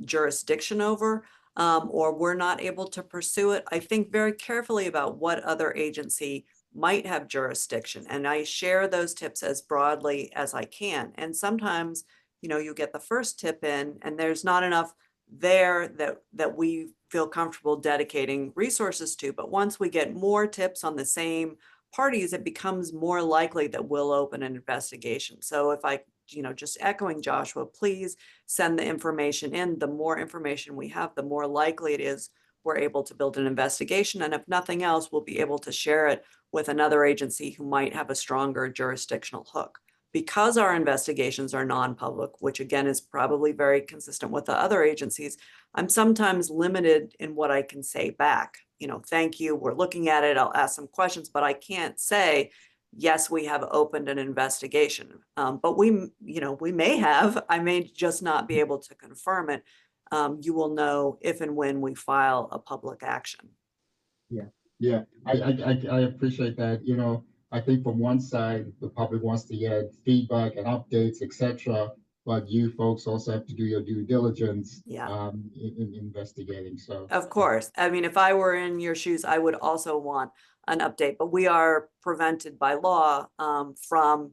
B: jurisdiction over, or we're not able to pursue it, I think very carefully about what other agency might have jurisdiction. And I share those tips as broadly as I can. And sometimes, you know, you get the first tip in and there's not enough there that we feel comfortable dedicating resources to. But once we get more tips on the same parties, it becomes more likely that we'll open an investigation. So if I, you know, just echoing Joshua, please send the information in. The more information we have, the more likely it is we're able to build an investigation. And if nothing else, we'll be able to share it with another agency who might have a stronger jurisdictional hook. Because our investigations are non-public, which again is probably very consistent with the other agencies, I'm sometimes limited in what I can say back. You know, thank you, we're looking at it, I'll ask some questions, but I can't say, yes, we have opened an investigation. But we, you know, we may have, I may just not be able to confirm it. You will know if and when we file a public action.
A: Yeah, I appreciate that. You know, I think from one side, the public wants to get feedback and updates, etc. But you folks also have to do your due diligence in investigating. So
B: of course, I mean, if I were in your shoes, I would also want an update, but we are prevented by law from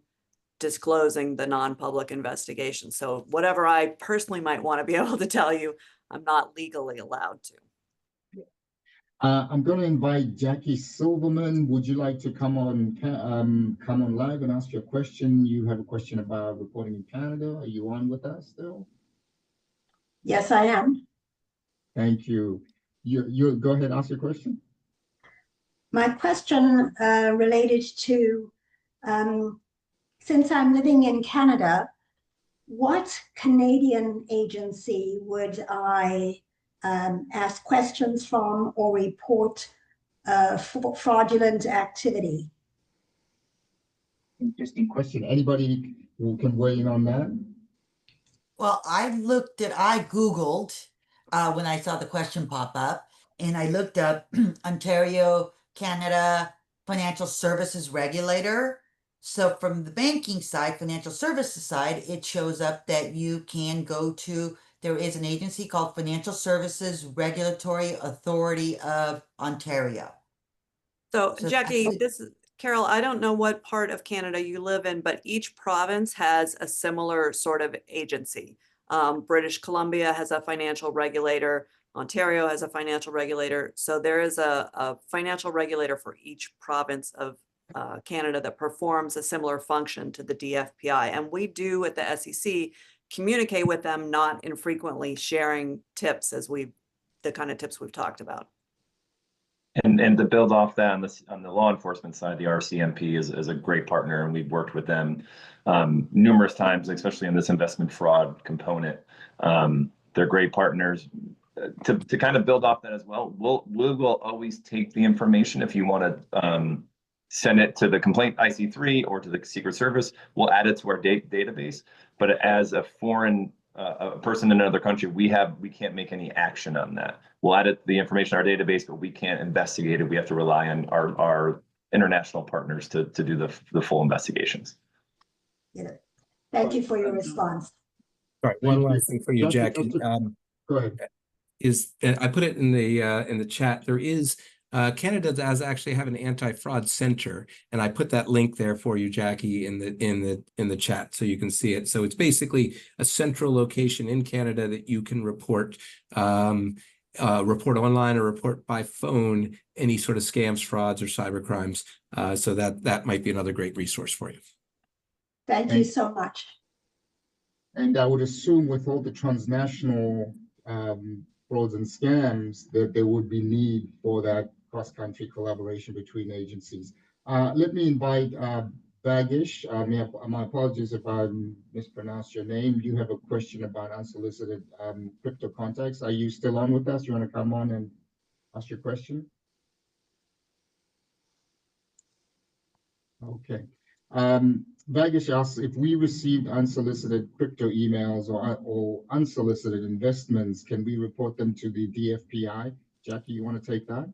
B: disclosing the non-public investigation. So whatever I personally might want to be able to tell you, I'm not legally allowed to.
A: I'm going to invite Jackie Silverman. Would you like to come on live and ask your question? You have a question about reporting in Canada. Are you on with us still?
F: Yes, I am.
A: Thank you. You go ahead and ask your question.
F: My question related to, since I'm living in Canada, what Canadian agency would I ask questions from or report fraudulent activity?
A: Interesting question. Anybody who can weigh in on that?
D: Well, I Googled when I saw the question pop up, and I looked up Ontario, Canada Financial Services Regulator. So from the banking side, financial services side, it shows up that you can go to, there is an agency called Financial Services Regulatory Authority of Ontario.
B: So Jackie, Carol, I don't know what part of Canada you live in, but each province has a similar sort of agency. British Columbia has a financial regulator. Ontario has a financial regulator. So there is a financial regulator for each province of Canada that performs a similar function to the DFPI. And we do at the SEC communicate with them not infrequently, sharing tips as the kind of tips we've talked about.
C: And to build off that on the law enforcement side, the RCMP is a great partner, and we've worked with them numerous times, especially in this investment fraud component. They're great partners. To kind of build off that as well, we will always take the information. If you want to send it to the complaint IC3 or to the Secret Service, we'll add it to our database. But as a foreign a person in another country, we can't make any action on that. We'll add the information in our database, but we can't investigate it. We have to rely on our international partners to do the full investigations.
F: Yeah. Thank you for your response.
E: All right, one last thing for you, Jackie.
A: Go ahead.
E: I put it in the chat. There is Canada does actually have an anti-fraud center, and I put that link there for you, Jackie, in the chat, so you can see it. So it's basically a central location in Canada that you can report online or report by phone any sort of scams, frauds, or cyber crimes. So that might be another great resource for you.
F: Thank you so much.
A: And I would assume with all the transnational frauds and scams that there would be need for that cross-country collaboration between agencies. Let me invite Bagish. My apologies if I mispronounced your name. You have a question about unsolicited crypto contacts. Are you still on with us? You want to come on and ask your question? Okay. Bagish asks, if we received unsolicited crypto emails or unsolicited investments, can we report them to the DFPI? Jackie, you want to take that?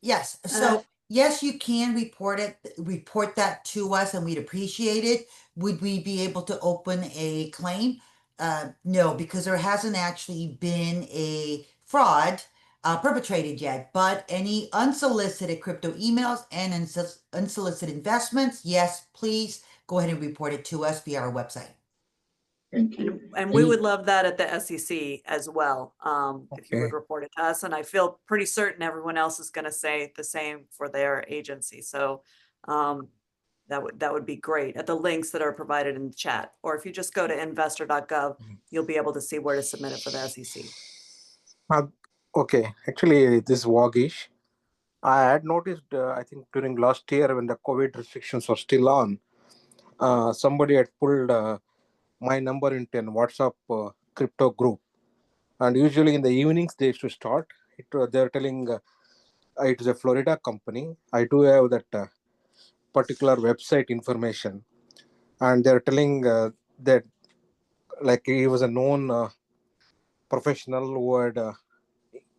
D: Yes. So yes, you can report that to us, and we'd appreciate it. Would we be able to open a claim? No, because there hasn't actually been a fraud perpetrated yet. But any unsolicited crypto emails and unsolicited investments, yes, please go ahead and report it to us via our website.
A: Thank you.
B: And we would love that at the SEC as well, if you would report it to us. And I feel pretty certain everyone else is going to say the same for their agency. So that would be great at the links that are provided in the chat. Or if you just go to investor.gov, you'll be able to see where to submit it for the SEC.
G: Okay, actually, this is Wagish. I had noticed, I think during last year when the COVID restrictions were still on, somebody had pulled my number into a WhatsApp crypto group. And usually in the evenings, they used to start. They're telling it is a Florida company. I do have that particular website information. And they're telling that like he was a known professional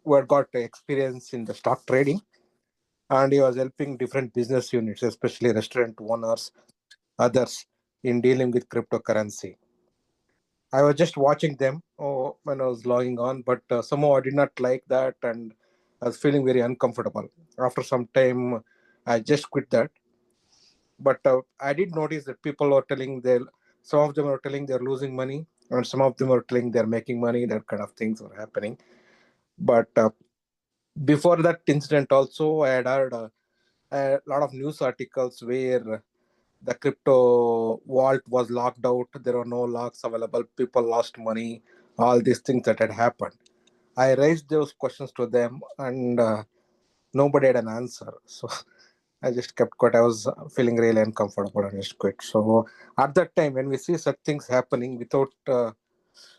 G: who had got experience in the stock trading. And he was helping different business units, especially restaurant owners, others, in dealing with cryptocurrency. I was just watching them when I was logging on, but somehow I did not like that, and I was feeling very uncomfortable. After some time, I just quit that. But I did notice that people were telling some of them were telling they're losing money, and some of them were telling they're making money. That kind of things were happening. But before that incident, also I had heard a lot of news articles where the crypto vault was locked out. There were no locks available. People lost money. All these things that had happened. I raised those questions to them, and nobody had an answer. So I just kept quiet. I was feeling really uncomfortable and just quit. So at that time, when we see such things happening without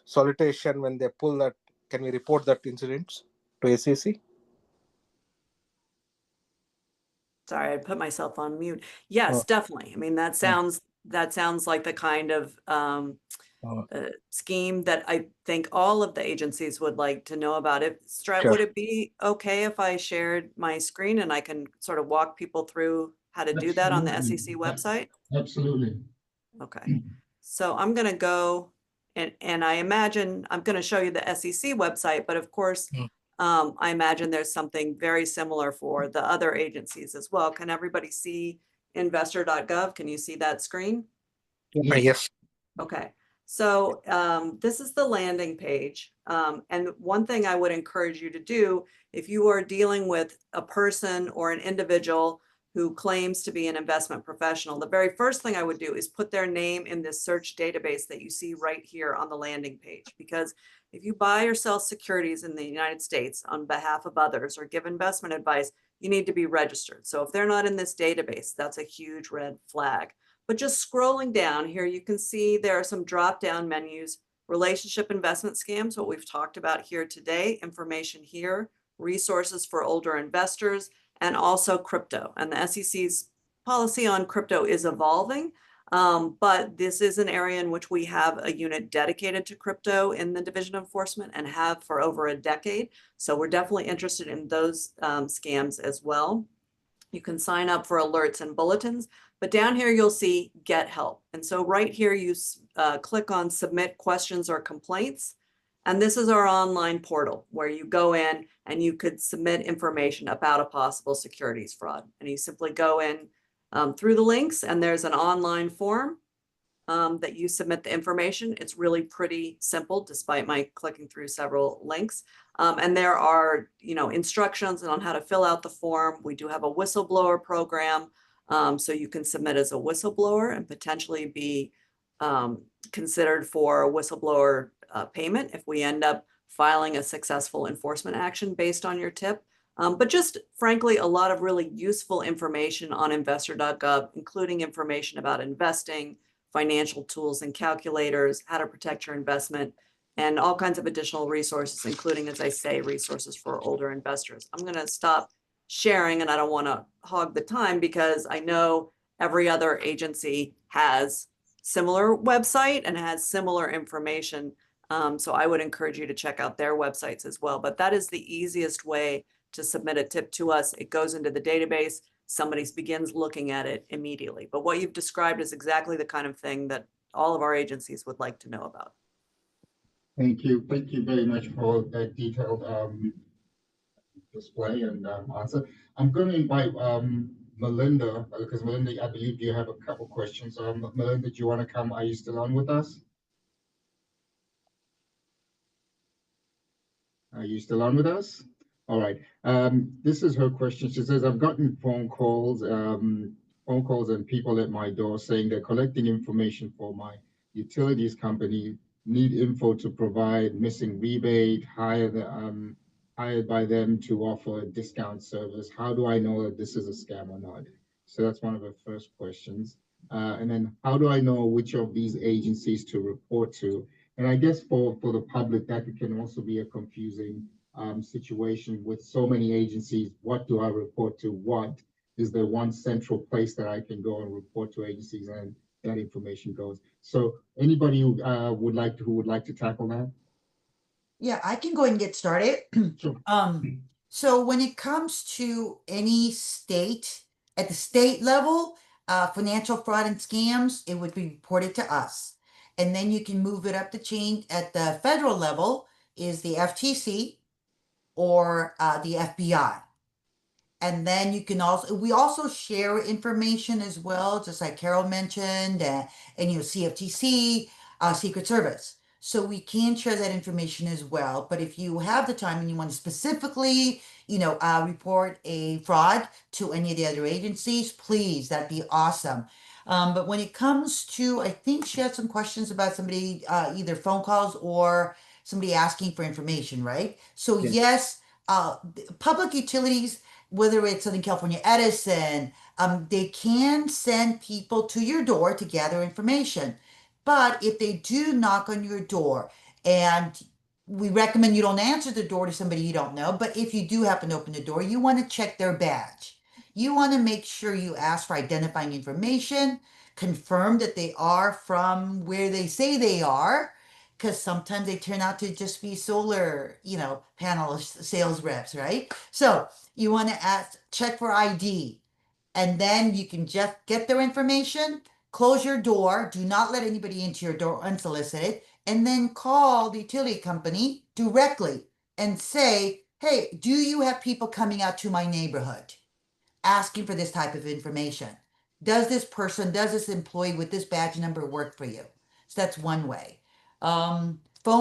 G: solicitation, when they pull that, can we report that incidents to SEC?
B: Sorry, I put myself on mute. Yes, definitely. I mean, that sounds like the kind of scheme that I think all of the agencies would like to know about.
G: Sure.
B: Would it be okay if I shared my screen and I can sort of walk people through how to do that on the SEC website?
A: Absolutely.
B: Okay. So I'm going to go and I imagine I'm going to show you the SEC website, but of course, I imagine there's something very similar for the other agencies as well. Can everybody see investor.gov. Can you see that screen?
G: Yes.
B: Okay, so this is the landing page. And one thing I would encourage you to do if you are dealing with a person or an individual who claims to be an investment professional, the very first thing I would do is put their name in this search database that you see right here on the landing page. Because if you buy or sell securities in the United States on behalf of others or give investment advice, you need to be registered. So if they're not in this database, that's a huge red flag. But just scrolling down here, you can see there are some drop-down menus, relationship investment scams, what we've talked about here today, information here, resources for older investors, and also crypto. And the SEC's policy on crypto is evolving, but this is an area in which we have a unit dedicated to crypto in the Division of Enforcement and have for over a decade. So we're definitely interested in those scams as well. You can sign up for alerts and bulletins, but down here you'll see get help. And so right here you click on submit questions or complaints. And this is our online portal where you go in and you could submit information about a possible securities fraud. And you simply go in through the links and there's an online form that you submit the information. It's really pretty simple despite my clicking through several links. And there are, instructions on how to fill out the form. We do have a whistleblower program. So you can submit as a whistleblower and potentially be considered for a whistleblower payment if we end up filing a successful enforcement action based on your tip. But just frankly, a lot of really useful information on investor.gov, including information about investing, financial tools and calculators, how to protect your investment, and all kinds of additional resources, including, as I say, resources for older investors. I'm going to stop sharing, and I don't want to hog the time because I know every other agency has similar website and has similar information. So I would encourage you to check out their websites as well. But that is the easiest way to submit a tip to us. It goes into the database. Somebody begins looking at it immediately. But what you've described is exactly the kind of thing that all of our agencies would like to know about.
A: Thank you. Thank you very much for that detailed display and answer. I'm going to invite Melinda, because Melinda, I believe you have a couple questions. Melinda, do you want to come? Are you still on with us? Are you still on with us? All right. This is her question. She says, I've gotten phone calls and people at my door saying they're collecting information for my utilities company, need info to provide missing rebate, hired by them to offer a discount service. How do I know that this is a scam or not? So that's one of the first questions. And then how do I know which of these agencies to report to? And I guess for the public, that can also be a confusing situation with so many agencies. What do I report to? What is there one central place that I can go and report to agencies and that information goes? So anybody who would like to tackle that?
D: Yeah, I can go ahead and get started.
A: Sure.
D: So when it comes to any state, at the state level, financial fraud and scams, it would be reported to us. And then you can move it up the chain at the federal level is the FTC or the FBI. And then you can we also share information as well, just like Carol mentioned, and CFTC, Secret Service. So we can share that information as well. But if you have the time and you want to specifically, report a fraud to any of the other agencies, please, that'd be awesome. But when it comes to, I think she had some questions about somebody, either phone calls or somebody asking for information, right? So yes, public utilities, whether it's Southern California Edison, they can send people to your door to gather information. But if they do knock on your door, and we recommend you don't answer the door to somebody you don't know, but if you do happen to open the door, you want to check their badge. You want to make sure you ask for identifying information, confirm that they are from where they say they are, because sometimes they turn out to just be solar, panel sales reps, right? So you want to check for ID, and then you can just get their information, close your door, do not let anybody into your door unsolicited, and then call the utility company directly and say, hey, do you have people coming out to my neighborhood asking for this type of information? does this employee with this badge number work for you? So that's one way. Phone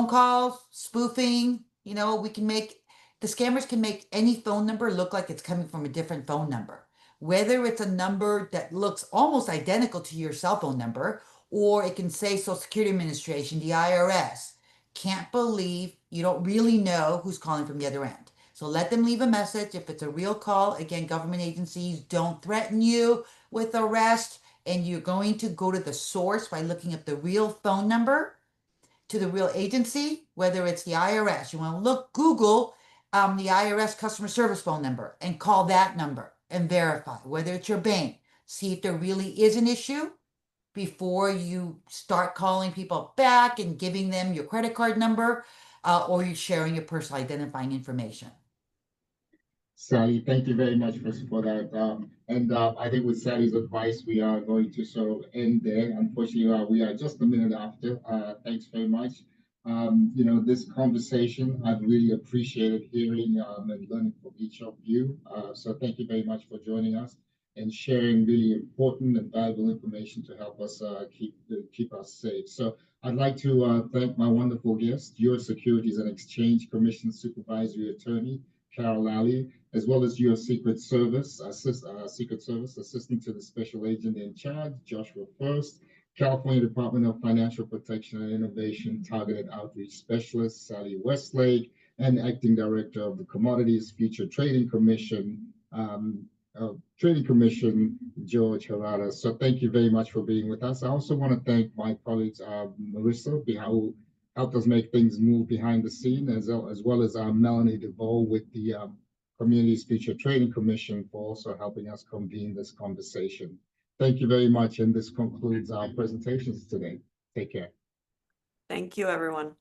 D: calls, spoofing, you know, the scammers can make any phone number look like it's coming from a different phone number. Whether it's a number that looks almost identical to your cell phone number, or it can say Social Security Administration, the IRS. Can't believe you don't really know who's calling from the other end. So let them leave a message. If it's a real call, again, government agencies don't threaten you with arrest, and you're going to go to the source by looking at the real phone number to the real agency, whether it's the IRS. You want to Google the IRS customer service phone number and call that number and verify whether it's your bank. See if there really is an issue before you start calling people back and giving them your credit card number, or you're sharing your personal identifying information.
A: Sally, thank you very much for that. I think with Sally's advice, we are going to sort of end there. Unfortunately, we are just a minute after. Thanks very much. This conversation, I've really appreciated hearing and learning from each of you. So thank you very much for joining us and sharing really important and valuable information to help us keep us safe. So I'd like to thank my wonderful guest, U.S. Securities and Exchange Commission Supervisory Attorney, Carol Lally, as well as your Secret Service Assistant to the Special Agent in Charge, Joshua First, California Department of Financial Protection and Innovation Targeted Outreach Specialist, Sally Westlake, and Acting Director of the Commodities Future Trading Commission, George Harada. So thank you very much for being with us. I also want to thank my colleagues, Marissa, who helped us make things move behind the scene, as well as Melanie DeVoe with the Communities Future Trading Commission for also helping us convene this conversation. Thank you very much, and this concludes our presentations today. Take care.
B: Thank you, everyone.